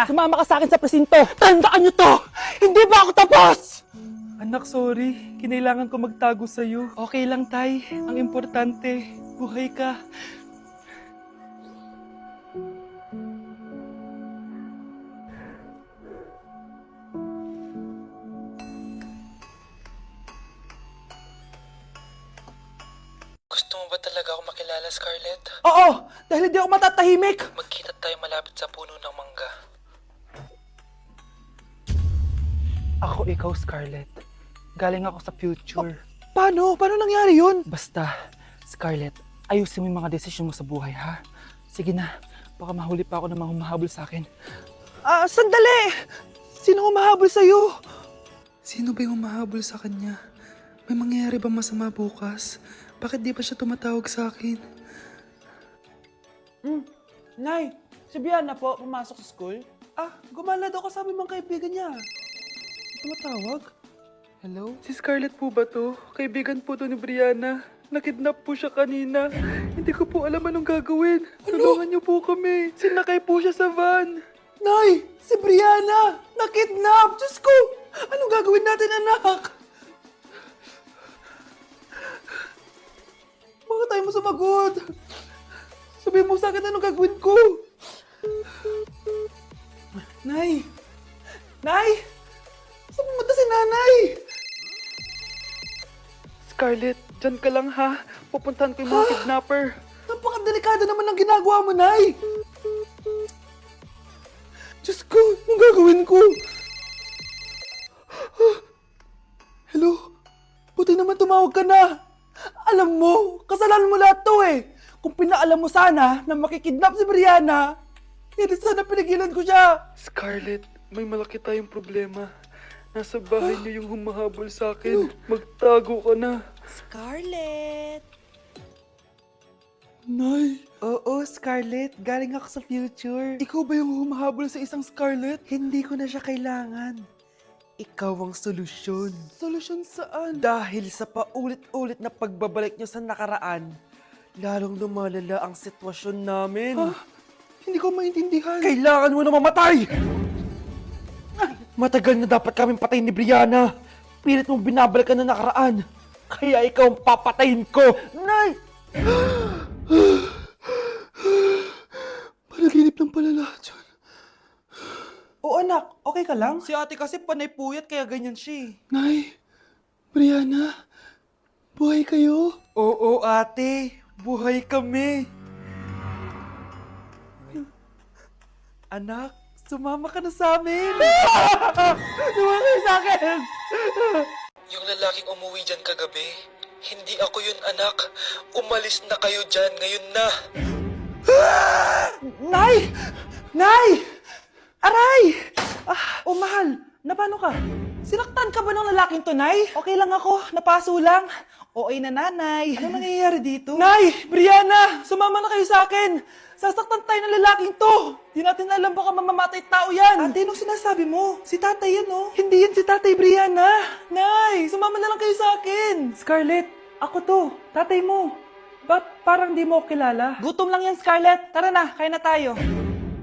ka. Sumama ka sa akin sa presinto. Tandaan niyo to! Hindi ba ako tapos? Anak, sorry. Kinailangan ko magtago sa'yo. Okay lang, Tay. Ang importante, buhay ka. Gusto mo ba talaga ako makilala, Scarlett? Oo! Dahil hindi ako matatahimik! Magkita tayo malapit sa puno ng mangga. Ako ikaw, Scarlett. Galing ako sa future. Paano? Paano nangyari yun? Basta, Scarlett, ayusin mo yung mga desisyon mo sa buhay, ha? Sige na, baka mahuli pa ako ng mga humahabol sa akin. Sandali! Sino humahabol sa'yo? Sino ba yung mahabol sa kanya? May mangyayari ba masama bukas? Bakit di pa siya tumatawag sa akin? Nay, si Bianna po, pumasok sa school? Gumala daw kasama yung mga kaibigan niya. Tumatawag? Hello? Si Scarlett po ba to? Kaibigan po to ni Brianna. Nakidnap po siya kanina. Hindi ko po alam anong gagawin. Tulungan niyo po kami. Sinakay po siya sa van. Nay! Si Brianna! Nakidnap! Diyos ko! Anong gagawin natin, anak? Bakit tayo mo sumagot? Sabihin mo sa akin anong gagawin ko? Nay! Nay! Saan pumunta si nanay? Scarlett, dyan ka lang ha. Pupuntahan ko yung mga kidnapper. Napakadelikado naman ang ginagawa mo, Nay! Diyos ko, anong gagawin ko? Hello? Buti naman tumawag ka na. Alam mo, kasalanan mo lahat to eh. Kung pinaalam mo sana na makikidnap si Brianna, hindi sana pinigilan ko siya. Scarlett, may malaki tayong problema. Nasa bahay niyo yung humahabol sa akin. Magtago ka na. Scarlett! Nay. Oo, Scarlett. Galing ako sa future. Ikaw ba yung humahabol sa isang Scarlett? Hindi ko na siya kailangan. Ikaw ang solusyon. Solusyon saan? Dahil sa paulit-ulit na pagbabalik niyo sa nakaraan, lalong lumalala ang sitwasyon namin. Hindi ko maintindihan. Kailangan mo na mamatay! Matagal na dapat kaming patayin ni Brianna. Pilit mong binabalikan na nakaraan. Kaya ikaw ang papatayin ko. Nay! Panaginip lang pala lahat yun. Oo anak, okay ka lang? Si ate kasi panay puyat kaya ganyan siya eh. Nay, Brianna, buhay kayo? Oo ate, buhay kami. Anak, sumama ka na sa amin. Sumama ka sa akin. Yung lalaking umuwi dyan kagabi, hindi ako yun, anak. Umalis na kayo dyan ngayon na. Nay! Nay! Aray! Mahal, na paano ka? Sinaktan ka ba ng lalaking to, Nay? Okay lang ako, napaso lang. Okay na, nanay. Ano nangyayari dito? Nay! Brianna! Sumama na kayo sa akin! Sasaktan tayo ng lalaking to! Di natin alam baka mamamatay tao yan! Ate, anong sinasabi mo? Si tatay yan, oh. Hindi yan si tatay, Brianna! Nay! Sumama na lang kayo sa akin! Scarlett, ako to. Tatay mo. Ba't parang di mo ako kilala? Gutom lang yan, Scarlett. Tara na, kain na tayo.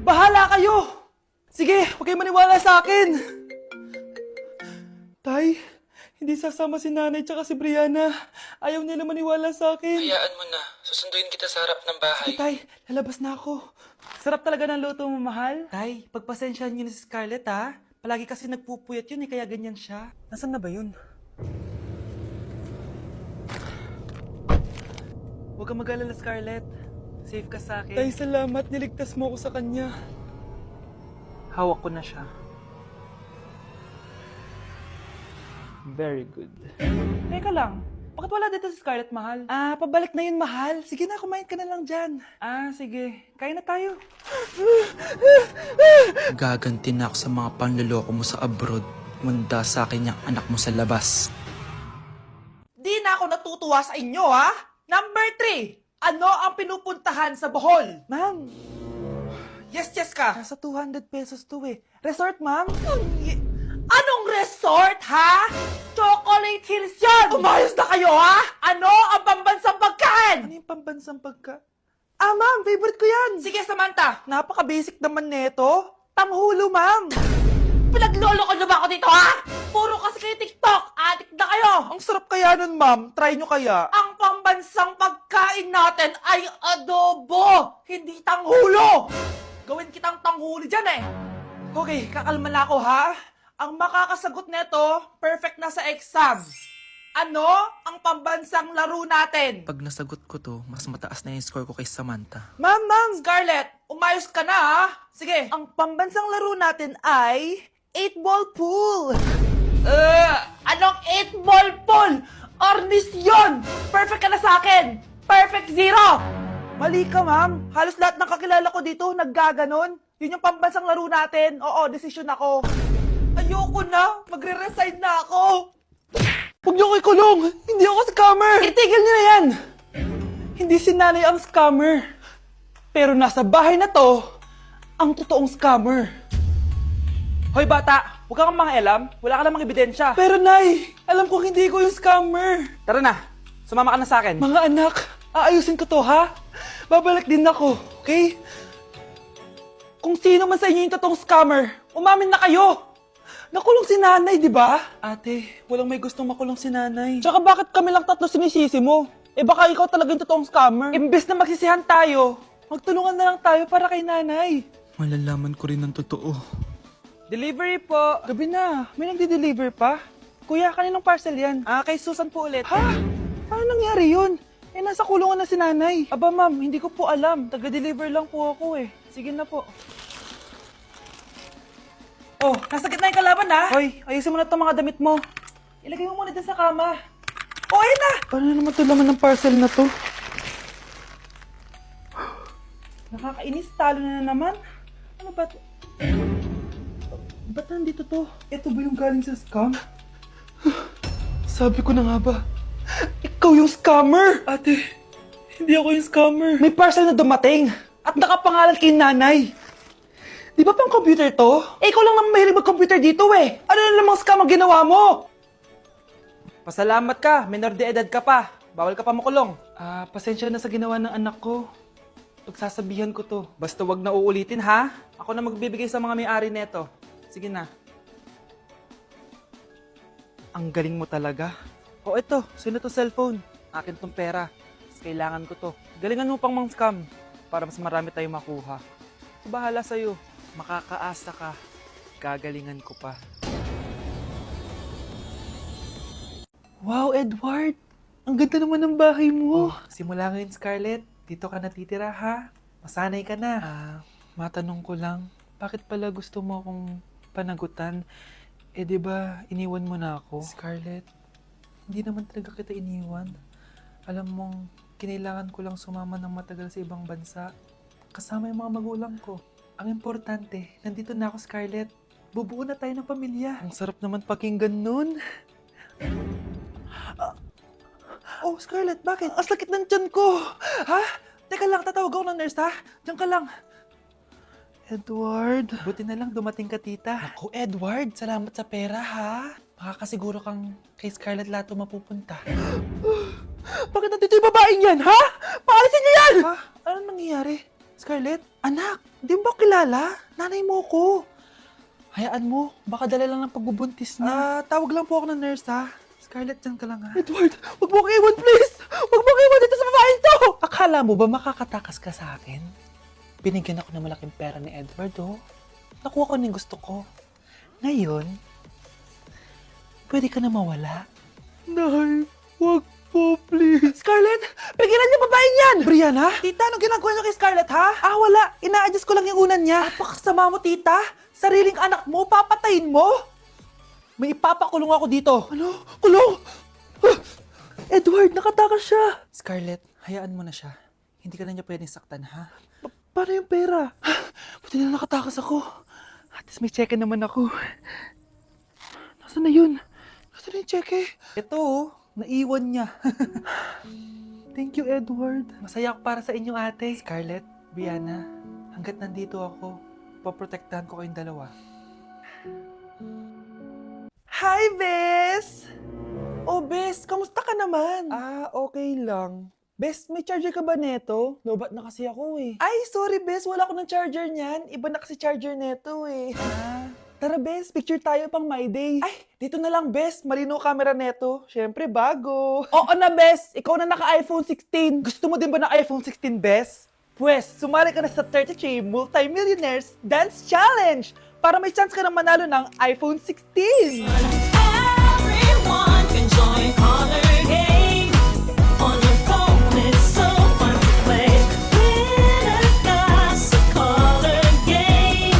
Bahala kayo! Sige, huwag kayo maniwala sa akin! Tay, hindi sasama si nanay tsaka si Brianna. Ayaw nila maniwala sa akin. Hayaan mo na. Susunduin kita sa harap ng bahay. Sige, Tay, lalabas na ako. Sarap talaga ng luto mo, mahal. Tay, pagpasensyahan niyo na si Scarlett, ha? Palagi kasi nagpupuyat yun, kaya ganyan siya. Nasaan na ba yun? Huwag kang mag-alala, Scarlett. Safe ka sa akin. Tay, salamat. Niligtas mo ako sa kanya. Hawak ko na siya. Very good. Teka lang. Bakit wala dito si Scarlett, mahal? Pabalik na yun, mahal. Sige na, kumain ka na lang dyan. Sige. Kain na tayo. Gaganti na ako sa mga panluloko mo sa abroad. Munda sa akin yung anak mo sa labas. Di na ako natutuwa sa inyo, ha? Number 3, ano ang pinupuntahan sa Bohol? Ma'am, Yes ka. nasa 200 pesos to eh. Resort, ma'am? Anong resort, ha? Chocolate Hills yan! Umayos na kayo, ha? Ano ang pambansang pagkain? Ano yung pambansang pagka... ma'am, favorite ko yan. Sige, Samantha. Napaka-basic naman neto. Tanghulo, ma'am! Pinaglolo ko na ba ako dito, ha? Puro kasi kayo TikTok! Addict na kayo! Ang sarap kaya nun, ma'am. Try nyo kaya. Ang pambansang pagkain natin ay adobo! Hindi tanghulo! Gawin kitang tanghuli dyan eh! Okay, kakalma na ako, ha? Ang makakasagot neto, perfect na sa exam. Ano ang pambansang laro natin? Pag nasagot ko to, mas mataas na yung score ko kay Samantha. Ma'am! Scarlett, umayos ka na, ha? Sige, ang pambansang laro natin ay 8-ball pool. Anong 8-ball pool? Ornis yun! Perfect ka na sa akin! Perfect zero! Mali ka, ma'am. Halos lahat ng kakilala ko dito naggaganon. Yun yung pambansang laro natin. Oo, desisyon ako. Ayoko na. Magre-resign na ako. Huwag niyo ko ikulong. Hindi ako scammer. Itigil niyo na yan. Hindi si nanay ang scammer. Pero nasa bahay na to, ang totoong scammer. Hoy bata, huwag kang mangialam. Wala ka namang ebidensya. Pero nay, alam ko hindi ko yung scammer. Tara na, sumama ka na sa akin. Mga anak, aayusin ko to ha. Babalik din ako, okay? Kung sino man sa inyo yung totoong scammer, umamin na kayo. Nakulong si nanay, di ba? Ate, walang may gustong makulong si nanay. Tsaka bakit kami lang tatlo sinisisi mo? Eh baka ikaw talaga yung totoong scammer. Imbes na magsisihan tayo, magtulungan na lang tayo para kay nanay. Malalaman ko rin ang totoo. Delivery po. Gabi na. May nagde-deliver pa? Kuya, kaninong parcel yan? Kay Susan po ulit. Ha? Paano nangyari yun? Eh, nasa kulungan na si nanay. Aba ma'am, hindi ko po alam. Taga-deliver lang po ako eh. Sige na po. Oh, nasa gitna yung kalaban ha? Hoy, ayusin mo na itong mga damit mo. Ilagay mo muna dyan sa kama. Oh, ayun na! Paano naman ito laman ng parcel na to? Nakakainis, talo na naman. Ano ba ito? Ba't nandito to? Ito ba yung galing sa scam? Sabi ko na nga ba, ikaw yung scammer! Ate, hindi ako yung scammer. May parcel na dumating at nakapangalan kay nanay. Di ba pang computer to? Eh, ikaw lang naman mahilig mag-computer dito eh. Ano na namang scam ang ginawa mo? Pasalamat ka, minor de edad ka pa. Bawal ka pa makulong. Pasensya na sa ginawa ng anak ko. Pagsasabihan ko to. Basta wag na uulitin ha. Ako na magbibigay sa mga may-ari neto. Sige na. Ang galing mo talaga. O ito, sino to cellphone? Akin tong pera. Mas kailangan ko to. Galingan mo pang mang scam para mas marami tayong makuha. So, bahala sa'yo. Makakaasa ka. Gagalingan ko pa. Wow, Edward! Ang ganda naman ng bahay mo. Simula ngayon, Scarlett. Dito ka natitira, ha? Masanay ka na. Matanong ko lang, bakit pala gusto mo akong panagutan? Eh, di ba iniwan mo na ako? Scarlett, hindi naman talaga kita iniwan. Alam mong, kinailangan ko lang sumama ng matagal sa ibang bansa. Kasama yung mga magulang ko. Ang importante, nandito na ako, Scarlett. Bubuo na tayo ng pamilya. Ang sarap naman pakinggan nun. Oh, Scarlett, bakit? Ang sakit ng tiyan ko. Ha? Teka lang, tatawag ako ng nurse, ha? Diyan ka lang. Edward. Buti na lang dumating ka, tita. Ako, Edward, salamat sa pera, ha? Makakasiguro kang kay Scarlett Lato mapupunta. Bakit nandito yung babaeng yan, ha? Paalisin niyo yan! Ha? Ano nangyayari? Scarlett? Anak, di mo ba kilala? Nanay mo ko. Hayaan mo, baka dala lang ng pagbubuntis niya. Tawag lang po ako ng nurse, ha? Scarlett, dyan ka lang, ha? Edward, wag mo akong iwan, please! Wag mo akong iwan dito sa babaeng to! Akala mo ba makakatakas ka sa akin? Binigyan ako ng malaking pera ni Edward, oh. Nakuha ko na yung gusto ko. Ngayon, pwede ka na mawala. Nay, wag po, please. Scarlett, pigilan niyo babaeng yan! Brianna? Tita, anong ginagawa niyo kay Scarlett, ha? Wala. Ina-adjust ko lang yung unan niya. Napakasama mo, tita. Sariling anak mo, papatayin mo? May ipapakulong ako dito. Ano? Kulong? Edward, nakatakas siya. Scarlett, hayaan mo na siya. Hindi ka na niya pwedeng saktan, ha? Paano yung pera? Buti na nakatakas ako. At least may cheque naman ako. Nasaan na yun? Nasaan na yung cheque? Ito, oh. Naiwan niya. Thank you, Edward. Masaya ako para sa inyo, ate. Scarlett, Brianna, hanggat nandito ako, poprotektahan ko kayong dalawa. Hi, Bes! Oh, Bes, kamusta ka naman? Okay lang. Bes, may charger ka ba neto? Lobat na kasi ako eh. Ay, sorry Bes, wala ko ng charger niyan. Iba na kasi charger neto eh. Tara Bes, picture tayo pang my day. Ay, dito na lang Bes, malino camera neto. Syempre bago. Oo na Bes, ikaw na naka-iPhone 16. Gusto mo din ba ng iPhone 16 Bes? Pwes, sumali ka na sa 33 Multi-Millionaires Dance Challenge para may chance ka na manalo ng iPhone 16. Everyone can join color game. On your phone, it's so fun to play. Winner got a color game.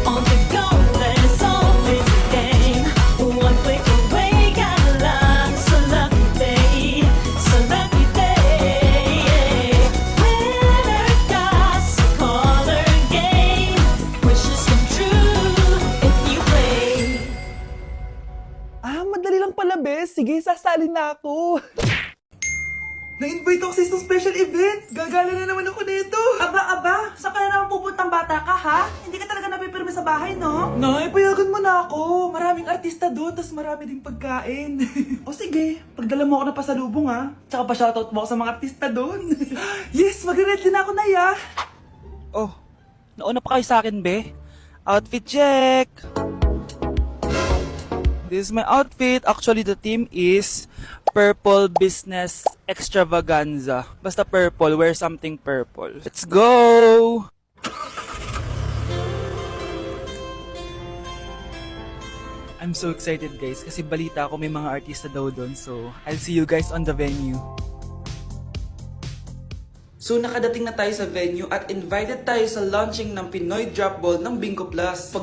On the go, there's always a game. One click away, got a lot. So lucky day, so lucky day. Winner got a color game. Wishes come true if you play. Ah, madali lang pala, Bes. Sige, sasali na ako. Na-invite ako sa isang special event. Gagala na naman ako nito. Aba, saan ka na naman pupuntang bata ka, ha? Hindi ka talaga napipirme sa bahay, no? Nay, payagan mo na ako. Maraming artista doon, tas marami ding pagkain. O sige, pagdala mo ako na pasalubong ha. Tsaka pa shoutout mo ako sa mga artista doon. Yes, mag-ready na ako na ya. Oh, nauna pa kayo sa akin, be. Outfit check! This is my outfit. Actually, the theme is Purple Business Extravaganza. Basta purple, wear something purple. Let's go! I'm so excited guys kasi balita ko may mga artista daw doon. So, I'll see you guys on the venue. So nakadating na tayo sa venue at invited tayo sa launching ng Pinoy Drop Ball ng Bingo Plus.